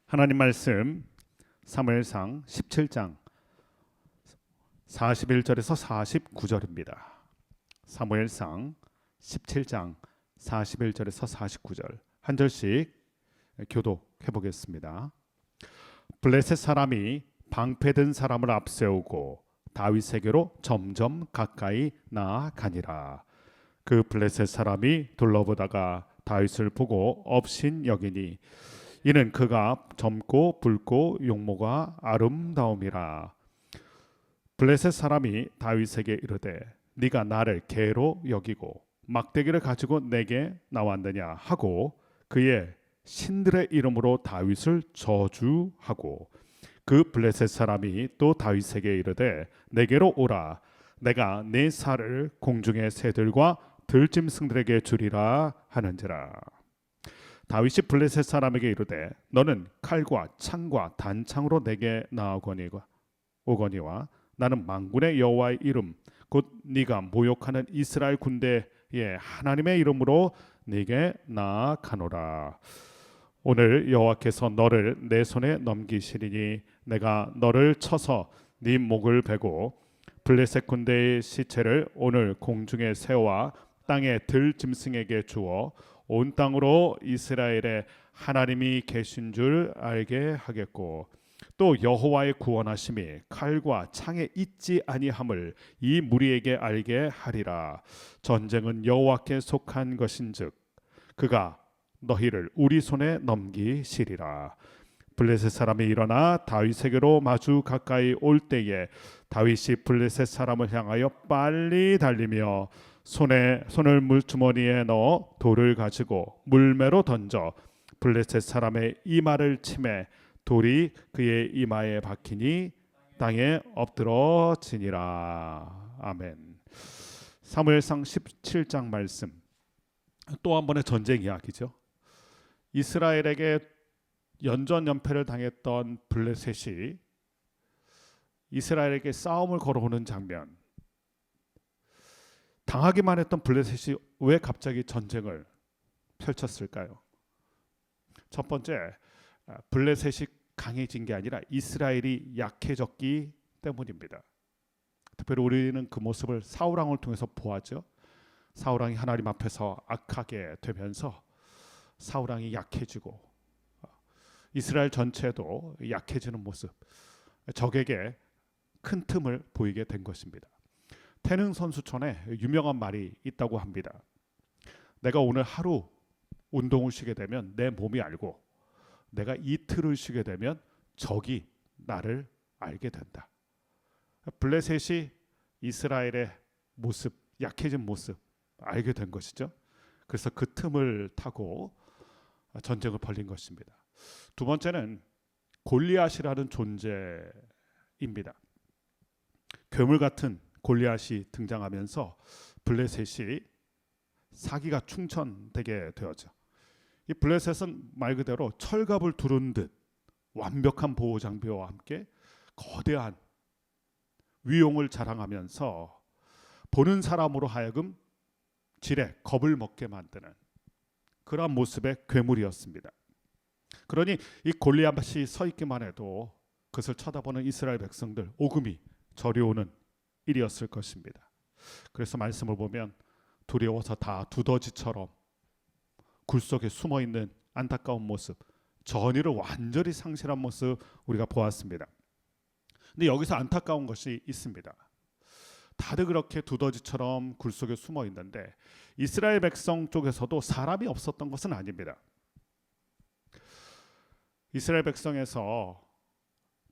하나님 말씀 사무엘상 17장 41절에서 49절입니다. 사무엘상 17장 41절에서 49절 한 절씩 교독해 보겠습니다. 블레셋 사람이 방패든 사람을 앞세우고 다윗에게로 점점 가까이 나아가니라. 그 블레셋 사람이 둘러보다가 다윗을 보고 업신 여기니 이는 그가 젊고 붉고 용모가 아름다움이라. 블레셋 사람이 다윗에게 이르되 네가 나를 개로 여기고 막대기를 가지고 내게 나왔느냐 하고 그의 신들의 이름으로 다윗을 저주하고 그 블레셋 사람이 또 다윗에게 이르되 내게로 오라. 내가 네 살을 공중의 새들과 들짐승들에게 주리라 하는지라. 다윗이 블레셋 사람에게 이르되 너는 칼과 창과 단창으로 내게 나오거니와 나는 만군의 여호와의 이름 곧 네가 모욕하는 이스라엘 군대의 하나님의 이름으로 네게 나아가노라. 오늘 여호와께서 너를 내 손에 넘기시리니 내가 너를 쳐서 네 목을 베고 블레셋 군대의 시체를 오늘 공중의 새와 땅의 들짐승에게 주어 온 땅으로 이스라엘의 하나님이 계신 줄 알게 하겠고 또 여호와의 구원하심이 칼과 창에 있지 아니함을 이 무리에게 알게 하리라. 전쟁은 여호와께 속한 것인즉 그가 너희를 우리 손에 넘기시리라. 블레셋 사람이 일어나 다윗에게로 마주 가까이 올 때에 다윗이 블레셋 사람을 향하여 빨리 달리며 손을 물주머니에 넣어 돌을 가지고 물매로 던져 블레셋 사람의 이마를 치매 돌이 그의 이마에 박히니 땅에 엎드러지니라. 아멘. 사무엘상 17장 말씀 또 한 번의 전쟁 이야기죠. 이스라엘에게 연전연패를 당했던 블레셋이 이스라엘에게 싸움을 걸어오는 장면. 당하기만 했던 블레셋이 왜 갑자기 전쟁을 펼쳤을까요? 첫 번째, 블레셋이 강해진 게 아니라 이스라엘이 약해졌기 때문입니다. 특별히 우리는 그 모습을 사울 왕을 통해서 보았죠. 사울 왕이 하나님 앞에서 악하게 되면서 사울 왕이 약해지고 이스라엘 전체도 약해지는 모습, 적에게 큰 틈을 보이게 된 것입니다. 태능 선수촌에 유명한 말이 있다고 합니다. 내가 오늘 하루 운동을 쉬게 되면 내 몸이 알고 내가 이틀을 쉬게 되면 적이 나를 알게 된다. 블레셋이 이스라엘의 모습, 약해진 모습 알게 된 것이죠. 그래서 그 틈을 타고 전쟁을 벌린 것입니다. 두 번째는 골리앗이라는 존재입니다. 괴물 같은 골리앗이 등장하면서 블레셋이 사기가 충천되게 되었죠. 이 블레셋은 말 그대로 철갑을 두른 듯 완벽한 보호 장비와 함께 거대한 위용을 자랑하면서 보는 사람으로 하여금 지레 겁을 먹게 만드는 그러한 모습의 괴물이었습니다. 그러니 이 골리앗이 서 있기만 해도 그것을 쳐다보는 이스라엘 백성들 오금이 저려오는 일이었을 것입니다. 그래서 말씀을 보면 두려워서 다 두더지처럼 굴 속에 숨어 있는 안타까운 모습, 전의를 완전히 상실한 모습 우리가 보았습니다. 근데 여기서 안타까운 것이 있습니다. 다들 그렇게 두더지처럼 굴 속에 숨어 있는데 이스라엘 백성 쪽에서도 사람이 없었던 것은 아닙니다. 이스라엘 백성에서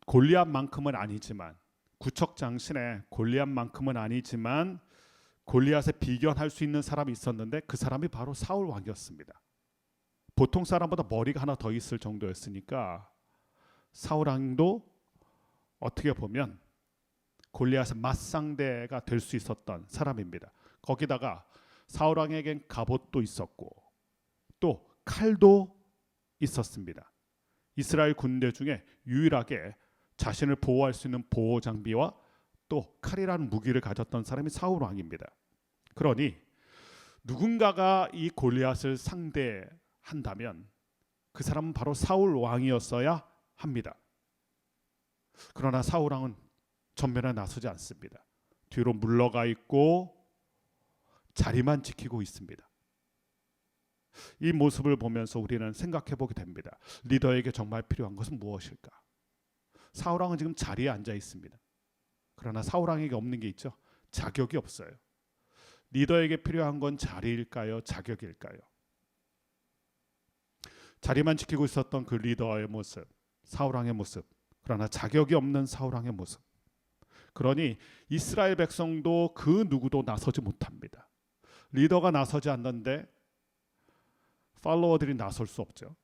골리앗만큼은 아니지만 구척장신의 골리앗만큼은 아니지만 골리앗에 비견할 수 있는 사람이 있었는데 그 사람이 바로 사울 왕이었습니다. 보통 사람보다 머리가 하나 더 있을 정도였으니까 사울 왕도 어떻게 보면 골리앗의 맞상대가 될 수 있었던 사람입니다. 거기다가 사울 왕에겐 갑옷도 있었고 또 칼도 있었습니다. 이스라엘 군대 중에 유일하게 자신을 보호할 수 있는 보호 장비와 또 칼이라는 무기를 가졌던 사람이 사울 왕입니다. 그러니 누군가가 이 골리앗을 상대한다면 그 사람은 바로 사울 왕이었어야 합니다. 그러나 사울 왕은 전면에 나서지 않습니다. 뒤로 물러가 있고 자리만 지키고 있습니다. 이 모습을 보면서 우리는 생각해 보게 됩니다. 리더에게 정말 필요한 것은 무엇일까? 사울 왕은 지금 자리에 앉아 있습니다. 그러나 사울 왕에게 없는 게 있죠. 자격이 없어요. 리더에게 필요한 건 자리일까요? 자격일까요? 자리만 지키고 있었던 그 리더의 모습, 사울 왕의 모습, 그러나 자격이 없는 사울 왕의 모습. 그러니 이스라엘 백성도 그 누구도 나서지 못합니다. 리더가 나서지 않는데 팔로워들이 나설 수 없죠.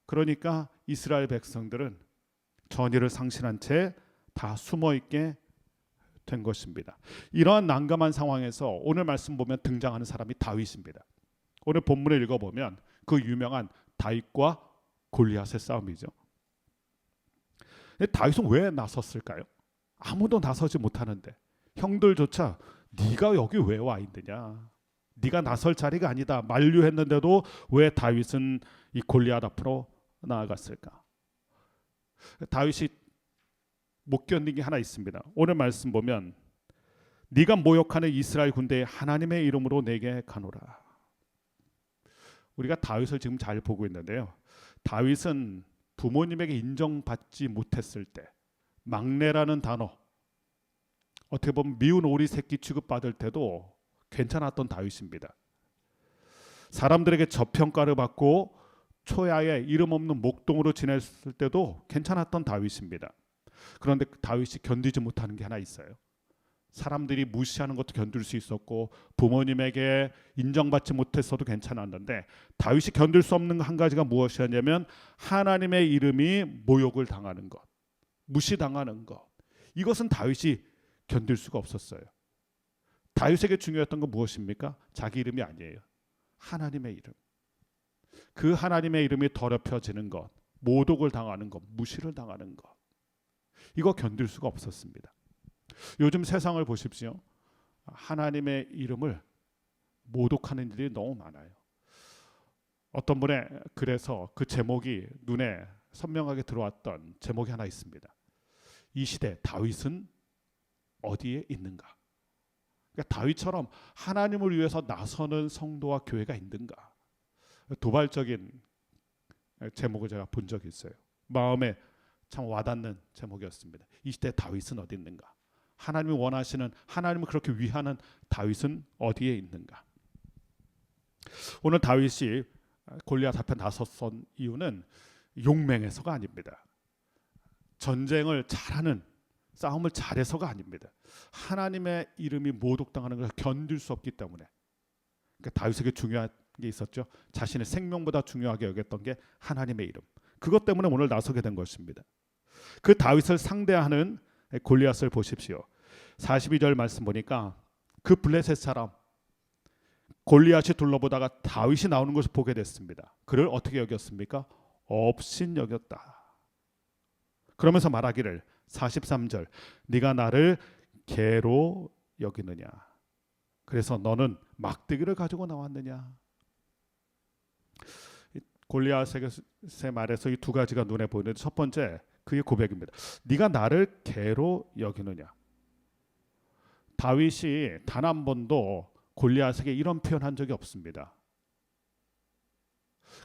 그러니까 이스라엘 백성들은 전의를 상실한 채 다 숨어 있게 된 것입니다. 이러한 난감한 상황에서 오늘 말씀 보면 등장하는 사람이 다윗입니다. 오늘 본문을 읽어보면 그 유명한 다윗과 골리앗의 싸움이죠. 다윗은 왜 나섰을까요? 아무도 나서지 못하는데 형들조차 네가 여기 왜 와 있느냐, 네가 나설 자리가 아니다 만류했는데도 왜 다윗은 이 골리앗 앞으로 나아갔을까? 다윗이 못 견딘 게 하나 있습니다. 오늘 말씀 보면 네가 모욕하는 이스라엘 군대에 하나님의 이름으로 내게 가노라. 우리가 다윗을 지금 잘 보고 있는데요. 다윗은 부모님에게 인정받지 못했을 때, 막내라는 단어, 어떻게 보면 미운 오리 새끼 취급받을 때도 괜찮았던 다윗입니다. 사람들에게 저평가를 받고 초야에 이름 없는 목동으로 지냈을 때도 괜찮았던 다윗입니다. 그런데 다윗이 견디지 못하는 게 하나 있어요. 사람들이 무시하는 것도 견딜 수 있었고 부모님에게 인정받지 못했어도 괜찮았는데 다윗이 견딜 수 없는 한 가지가 무엇이었냐면 하나님의 이름이 모욕을 당하는 것, 무시당하는 것. 이것은 다윗이 견딜 수가 없었어요. 다윗에게 중요했던 건 무엇입니까? 자기 이름이 아니에요. 하나님의 이름. 그 하나님의 이름이 더럽혀지는 것, 모독을 당하는 것, 무시를 당하는 것. 이거 견딜 수가 없었습니다. 요즘 세상을 보십시오. 하나님의 이름을 모독하는 일이 너무 많아요. 어떤 분의 글에서 그 제목이 눈에 선명하게 들어왔던 제목이 하나 있습니다. 이 시대 다윗은 어디에 있는가? 그러니까 다윗처럼 하나님을 위해서 나서는 성도와 교회가 있는가? 도발적인 제목을 제가 본 적이 있어요. 마음에 참 와닿는 제목이었습니다. 이 시대 다윗은 어디 있는가? 하나님이 원하시는, 하나님을 그렇게 위하는 다윗은 어디에 있는가? 오늘 다윗이 골리앗 앞에 나섰던 이유는 용맹해서가 아닙니다. 전쟁을 잘하는, 싸움을 잘해서가 아닙니다. 하나님의 이름이 모독당하는 것을 견딜 수 없기 때문에. 그러니까 다윗에게 중요한 게 있었죠. 자신의 생명보다 중요하게 여겼던 게 하나님의 이름. 그것 때문에 오늘 나서게 된 것입니다. 그 다윗을 상대하는 골리앗을 보십시오. 42절 말씀 보니까 그 블레셋 사람 골리앗이 둘러보다가 다윗이 나오는 것을 보게 됐습니다. 그를 어떻게 여겼습니까? 업신 여겼다. 그러면서 말하기를 43절 네가 나를 개로 여기느냐, 그래서 너는 막대기를 가지고 나왔느냐. 골리앗의 말에서 이 두 가지가 눈에 보이는데 첫 번째 그의 고백입니다. 네가 나를 개로 여기느냐. 다윗이 단 한 번도 골리앗에게 이런 표현한 적이 없습니다.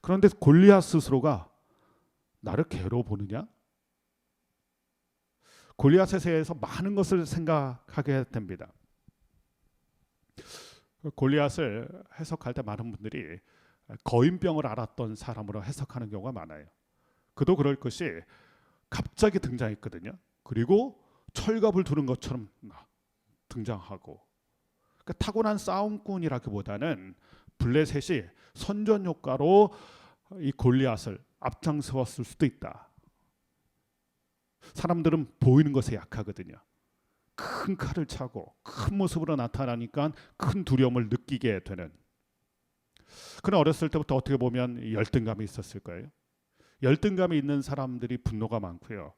그런데 골리앗 스스로가 나를 개로 보느냐? 골리앗에 대해서 많은 것을 생각하게 됩니다. 골리앗을 해석할 때 많은 분들이 거인병을 앓았던 사람으로 해석하는 경우가 많아요. 그도 그럴 것이 갑자기 등장했거든요. 그리고 철갑을 두른 것처럼 등장하고, 그러니까 타고난 싸움꾼이라기보다는 블레셋이 선전 효과로 이 골리앗을 앞장세웠을 수도 있다. 사람들은 보이는 것에 약하거든요. 큰 칼을 차고 큰 모습으로 나타나니까 큰 두려움을 느끼게 되는. 그는 어렸을 때부터 어떻게 보면 열등감이 있었을 거예요. 열등감이 있는 사람들이 분노가 많고요.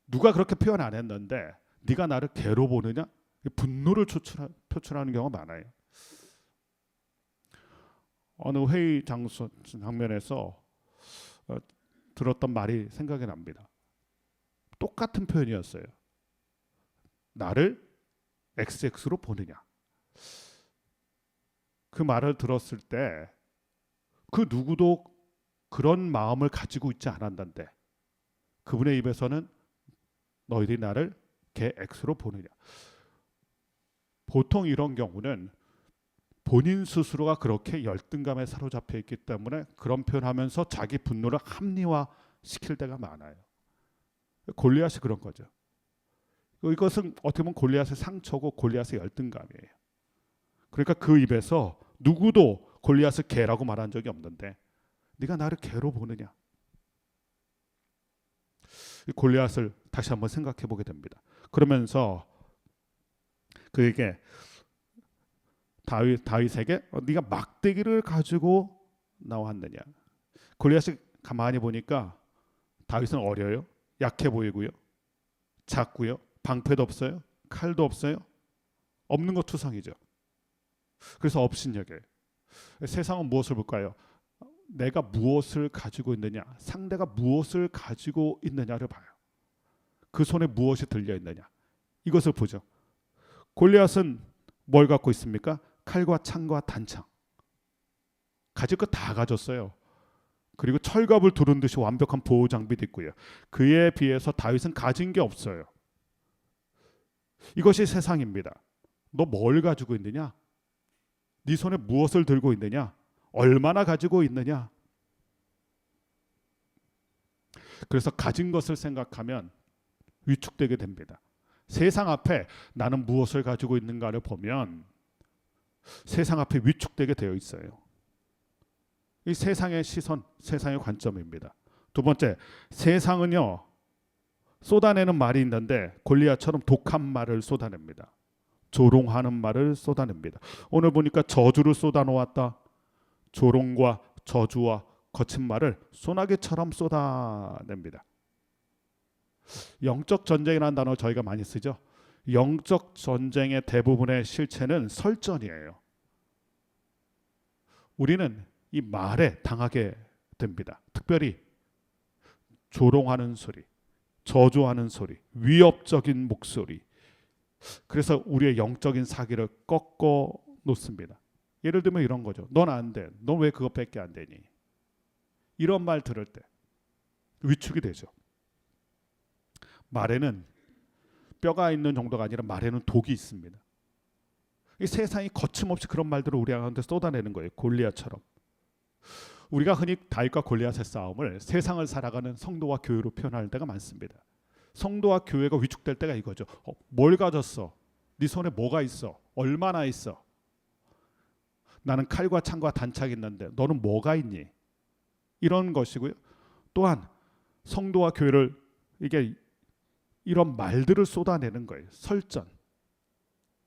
누가 그렇게 표현 안 했는데 네가 나를 개로 보느냐? 분노를 표출하는 경우가 많아요. 어느 회의 장면에서 들었던 말이 생각이 납니다. 똑같은 표현이었어요. 나를 XX로 보느냐. 그 말을 들었을 때 그 누구도 그런 마음을 가지고 있지 않았는데 그분의 입에서는 너희들이 나를 개 X로 보느냐. 보통 이런 경우는 본인 스스로가 그렇게 열등감에 사로잡혀 있기 때문에 그런 표현하면서 자기 분노를 합리화시킬 때가 많아요. 골리앗이 그런 거죠. 이것은 어떻게 보면 골리앗의 상처고 골리앗의 열등감이에요. 그러니까 그 입에서 누구도 골리앗을 개라고 말한 적이 없는데 네가 나를 개로 보느냐. 이 골리앗을 다시 한번 생각해 보게 됩니다. 그러면서 그에게 다윗에게 네가 막대기를 가지고 나왔느냐. 골리앗이 가만히 보니까 다윗은 어려요. 약해 보이고요. 작고요. 방패도 없어요. 칼도 없어요. 없는 것 투성이죠. 그래서 업신여겨요. 세상은 무엇을 볼까요? 내가 무엇을 가지고 있느냐, 상대가 무엇을 가지고 있느냐를 봐요. 그 손에 무엇이 들려 있느냐, 이것을 보죠. 골리앗은 뭘 갖고 있습니까? 칼과 창과 단창. 가질 거 다 가졌어요. 그리고 철갑을 두른 듯이 완벽한 보호 장비도 있고요. 그에 비해서 다윗은 가진 게 없어요. 이것이 세상입니다. 너 뭘 가지고 있느냐? 네 손에 무엇을 들고 있느냐? 얼마나 가지고 있느냐? 그래서 가진 것을 생각하면 위축되게 됩니다. 세상 앞에 나는 무엇을 가지고 있는가를 보면 세상 앞에 위축되게 되어 있어요. 이 세상의 시선, 세상의 관점입니다. 두 번째, 세상은요 쏟아내는 말이 있는데 골리앗처럼 독한 말을 쏟아냅니다. 조롱하는 말을 쏟아냅니다. 오늘 보니까 저주를 쏟아놓았다. 조롱과 저주와 거친 말을 소나기처럼 쏟아냅니다. 영적 전쟁이라는 단어 저희가 많이 쓰죠. 영적 전쟁의 대부분의 실체는 설전이에요. 우리는 이 말에 당하게 됩니다. 특별히 조롱하는 소리, 저주하는 소리, 위협적인 목소리. 그래서 우리의 영적인 사기를 꺾어 놓습니다. 예를 들면 이런 거죠. 넌 안 돼. 넌 왜 그것밖에 안 되니? 이런 말 들을 때 위축이 되죠. 말에는 뼈가 있는 정도가 아니라 말에는 독이 있습니다. 이 세상이 거침없이 그런 말들을 우리 가운데 쏟아내는 거예요. 골리앗처럼. 우리가 흔히 다윗과 골리앗의 싸움을 세상을 살아가는 성도와 교회로 표현할 때가 많습니다. 성도와 교회가 위축될 때가 이거죠. 뭘 가졌어? 네 손에 뭐가 있어? 얼마나 있어? 나는 칼과 창과 단창이 있는데 너는 뭐가 있니? 이런 것이고요. 또한 성도와 교회를 이게 이런 말들을 쏟아내는 거예요. 설전,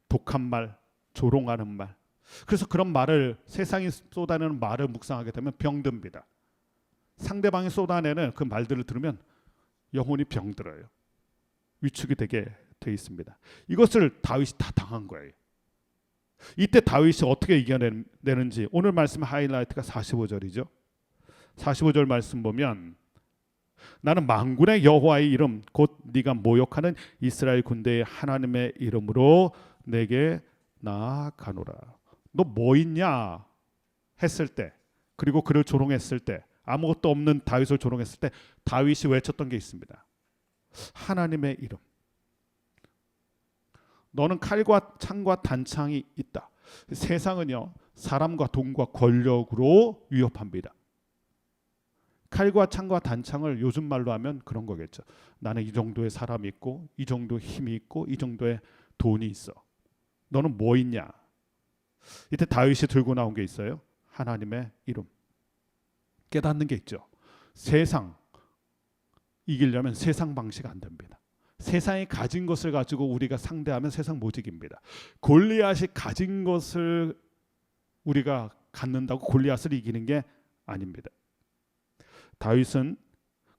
독한 말, 조롱하는 말. 그래서 그런 말을 세상이 쏟아내는 말을 묵상하게 되면 병듭니다. 상대방이 쏟아내는 그 말들을 들으면 영혼이 병들어요. 위축이 되게 돼 있습니다. 이것을 다윗이 다 당한 거예요. 이때 다윗이 어떻게 이겨내는지 오늘 말씀 하이라이트가 45절이죠. 45절 말씀 보면 나는 만군의 여호와의 이름 곧 네가 모욕하는 이스라엘 군대의 하나님의 이름으로 내게 나아가노라. 너 뭐 있냐 했을 때, 그리고 그를 조롱했을 때, 아무것도 없는 다윗을 조롱했을 때 다윗이 외쳤던 게 있습니다. 하나님의 이름. 너는 칼과 창과 단창이 있다. 세상은요 사람과 돈과 권력으로 위협합니다. 칼과 창과 단창을 요즘 말로 하면 그런 거겠죠. 나는 이 정도의 사람이 있고 이 정도 힘이 있고 이 정도의 돈이 있어. 너는 뭐 있냐? 이때 다윗이 들고 나온 게 있어요. 하나님의 이름. 깨닫는 게 있죠. 세상 이기려면 세상 방식 안 됩니다. 세상이 가진 것을 가지고 우리가 상대하면 세상 못 이깁니다. 골리앗이 가진 것을 우리가 갖는다고 골리앗을 이기는 게 아닙니다. 다윗은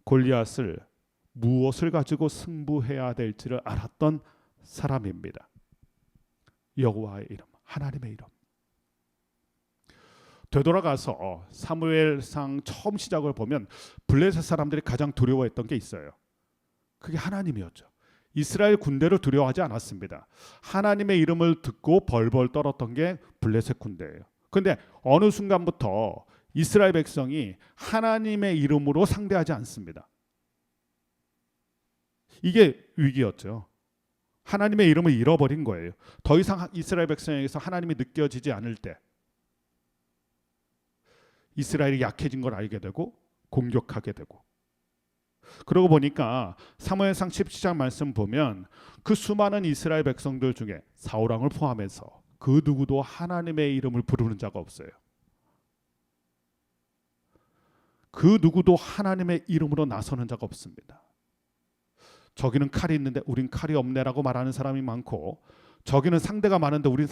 골리앗을 무엇을 가지고 승부해야 될지를 알았던 사람입니다. 여호와의 이름, 하나님의 이름. 되돌아가서 사무엘상 처음 시작을 보면 블레셋 사람들이 가장 두려워했던 게 있어요. 그게 하나님이었죠. 이스라엘 군대를 두려워하지 않았습니다. 하나님의 이름을 듣고 벌벌 떨었던 게 블레셋 군대예요. 그런데 어느 순간부터 이스라엘 백성이 하나님의 이름으로 상대하지 않습니다. 이게 위기였죠. 하나님의 이름을 잃어버린 거예요. 더 이상 이스라엘 백성에게서 하나님이 느껴지지 않을 때 이스라엘이 약해진 걸 알게 되고 공격하게 되고, 그러고 보니까 사무엘상 17장 말씀 보면 그 수많은 이스라엘 백성들 중에 사울 왕을 포함해서 그 누구도 하나님의 이름을 부르는 자가 없어요. 그 누구도 하나님의 이름으로 나서는 자가 없습니다. 저기는 칼이 있는데 우린 칼이 없네라고 말하는 사람이 많고, 저기는 상대가 많은데 우린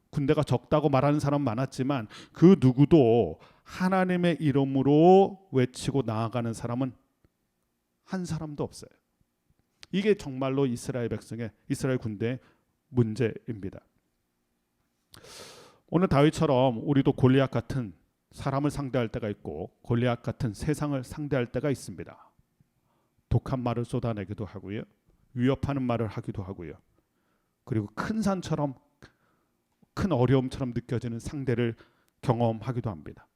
군대가 적다고 말하는 사람 많았지만 그 누구도 하나님의 이름으로 외치고 나아가는 사람은 한 사람도 없어요. 이게 정말로 이스라엘 백성의, 이스라엘 군대의 문제입니다. 오늘 다윗처럼 우리도 골리앗 같은 사람을 상대할 때가 있고 골리앗 같은 세상을 상대할 때가 있습니다. 독한 말을 쏟아내기도 하고요, 위협하는 말을 하기도 하고요, 그리고 큰 산처럼 큰 어려움처럼 느껴지는 상대를 경험하기도 합니다.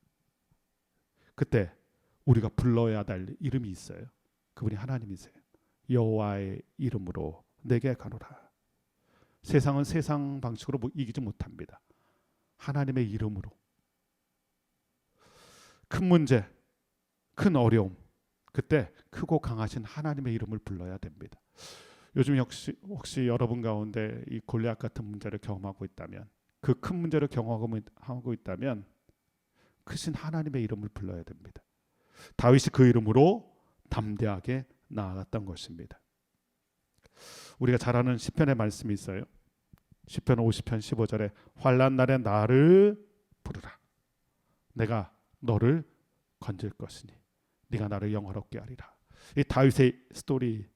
그때 우리가 불러야 될 이름이 있어요. 그분이 하나님이세요. 여호와의 이름으로 내게 가노라. 세상은 세상 방식으로 이기지 못합니다. 하나님의 이름으로. 큰 문제, 큰 어려움, 그때 크고 강하신 하나님의 이름을 불러야 됩니다. 요즘 혹시 여러분 가운데 이 골리앗 같은 문제를 경험하고 있다면, 그 큰 문제를 경험하고 있다면 크신 하나님의 이름을 불러야 됩니다. 다윗이 그 이름으로 담대하게 나아갔던 것입니다. 우리가 잘 아는 시편의 말씀이 있어요. 시편 50편 15절에 환난 날에 나를 부르라. 내가 너를 건질 것이니 네가 나를 영화롭게 하리라. 이 다윗의 스토리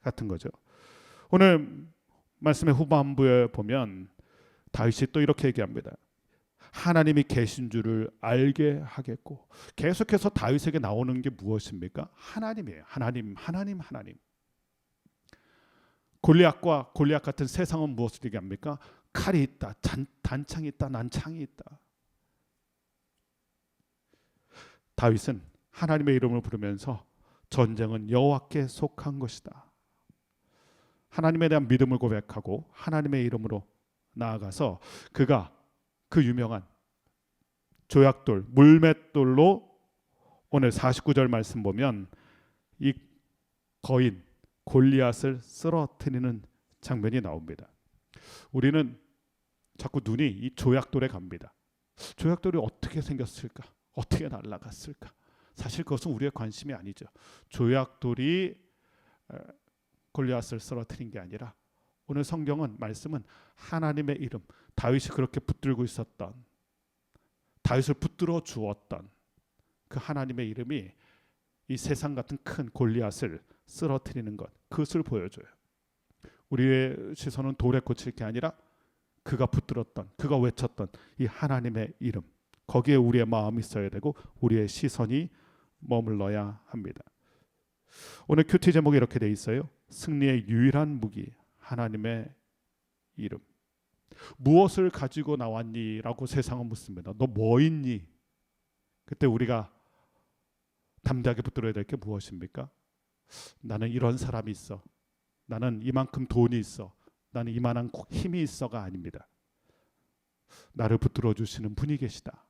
같은 거죠. 오늘 말씀의 후반부에 보면 다윗이 또 이렇게 얘기합니다. 하나님이 계신 줄을 알게 하겠고. 계속해서 다윗에게 나오는 게 무엇입니까? 하나님이에요. 하나님. 골리앗과 골리앗 같은 세상은 무엇을 얘기합니까? 칼이 있다, 단창이 있다, 난창이 있다. 다윗은 하나님의 이름을 부르면서 전쟁은 여호와께 속한 것이다. 하나님에 대한 믿음을 고백하고 하나님의 이름으로 나아가서 그가 그 유명한 조약돌, 물맷돌로 오늘 49절 말씀 보면 이 거인 골리앗을 쓰러뜨리는 장면이 나옵니다. 우리는 자꾸 눈이 이 조약돌에 갑니다. 조약돌이 어떻게 생겼을까? 어떻게 날아갔을까? 사실 그것은 우리의 관심이 아니죠. 조약돌이 골리앗을 쓰러뜨린 게 아니라 오늘 성경은 말씀은 하나님의 이름, 다윗이 그렇게 붙들고 있었던, 다윗을 붙들어 주었던 그 하나님의 이름이 이 세상 같은 큰 골리앗을 쓰러뜨리는 것, 그것을 보여줘요. 우리의 시선은 돌에 꽂힐 게 아니라 그가 붙들었던, 그가 외쳤던 이 하나님의 이름, 거기에 우리의 마음이 있어야 되고 우리의 시선이 머물러야 합니다. 오늘 큐티 제목이 이렇게 돼 있어요. 승리의 유일한 무기, 하나님의 이름. 무엇을 가지고 나왔니? 라고 세상은 묻습니다. 너 뭐 있니? 그때 우리가 담대하게 붙들어야 될 게 무엇입니까? 나는 이런 사람이 있어, 나는 이만큼 돈이 있어, 나는 이만한 힘이 있어가 아닙니다. 나를 붙들어 주시는 분이 계시다.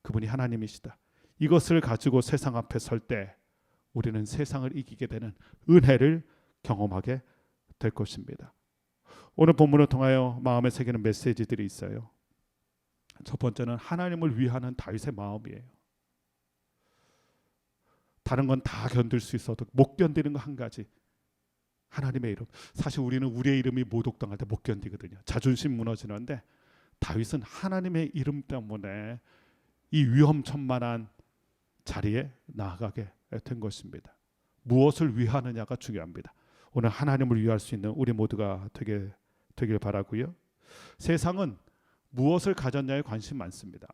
그분이 하나님이시다. 이것을 가지고 세상 앞에 설 때 우리는 세상을 이기게 되는 은혜를 경험하게 될 것입니다. 오늘 본문을 통하여 마음에 새기는 메시지들이 있어요. 첫 번째는 하나님을 위하는 다윗의 마음이에요. 다른 건 다 견딜 수 있어도 못 견디는 거 한 가지, 하나님의 이름. 사실 우리는 우리의 이름이 모독당할 때 못 견디거든요. 자존심 무너지는데 다윗은 하나님의 이름 때문에 이 위험천만한 자리에 나아가게 된 것입니다. 무엇을 위하느냐가 중요합니다. 오늘 하나님을 위할 수 있는 우리 모두가 되길 바라고요. 세상은 무엇을 가졌냐에 관심 많습니다.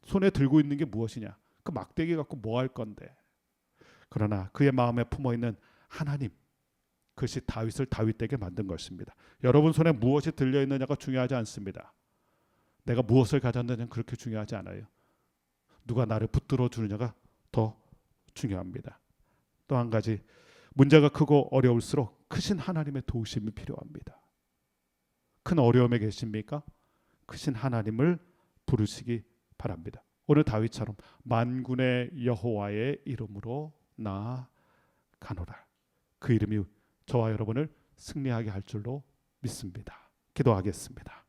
손에 들고 있는 게 무엇이냐? 그 막대기 갖고 뭐 할 건데? 그러나 그의 마음에 품어 있는 하나님, 그것이 다윗을 다윗되게 만든 것입니다. 여러분 손에 무엇이 들려 있느냐가 중요하지 않습니다. 내가 무엇을 가졌느냐는 그렇게 중요하지 않아요. 누가 나를 붙들어 주느냐가 더 중요합니다. 또 한 가지, 문제가 크고 어려울수록 크신 하나님의 도우심이 필요합니다. 큰 어려움에 계십니까? 크신 하나님을 부르시기 바랍니다. 오늘 다윗처럼 만군의 여호와의 이름으로 나아가노라. 그 이름이 저와 여러분을 승리하게 할 줄로 믿습니다. 기도하겠습니다.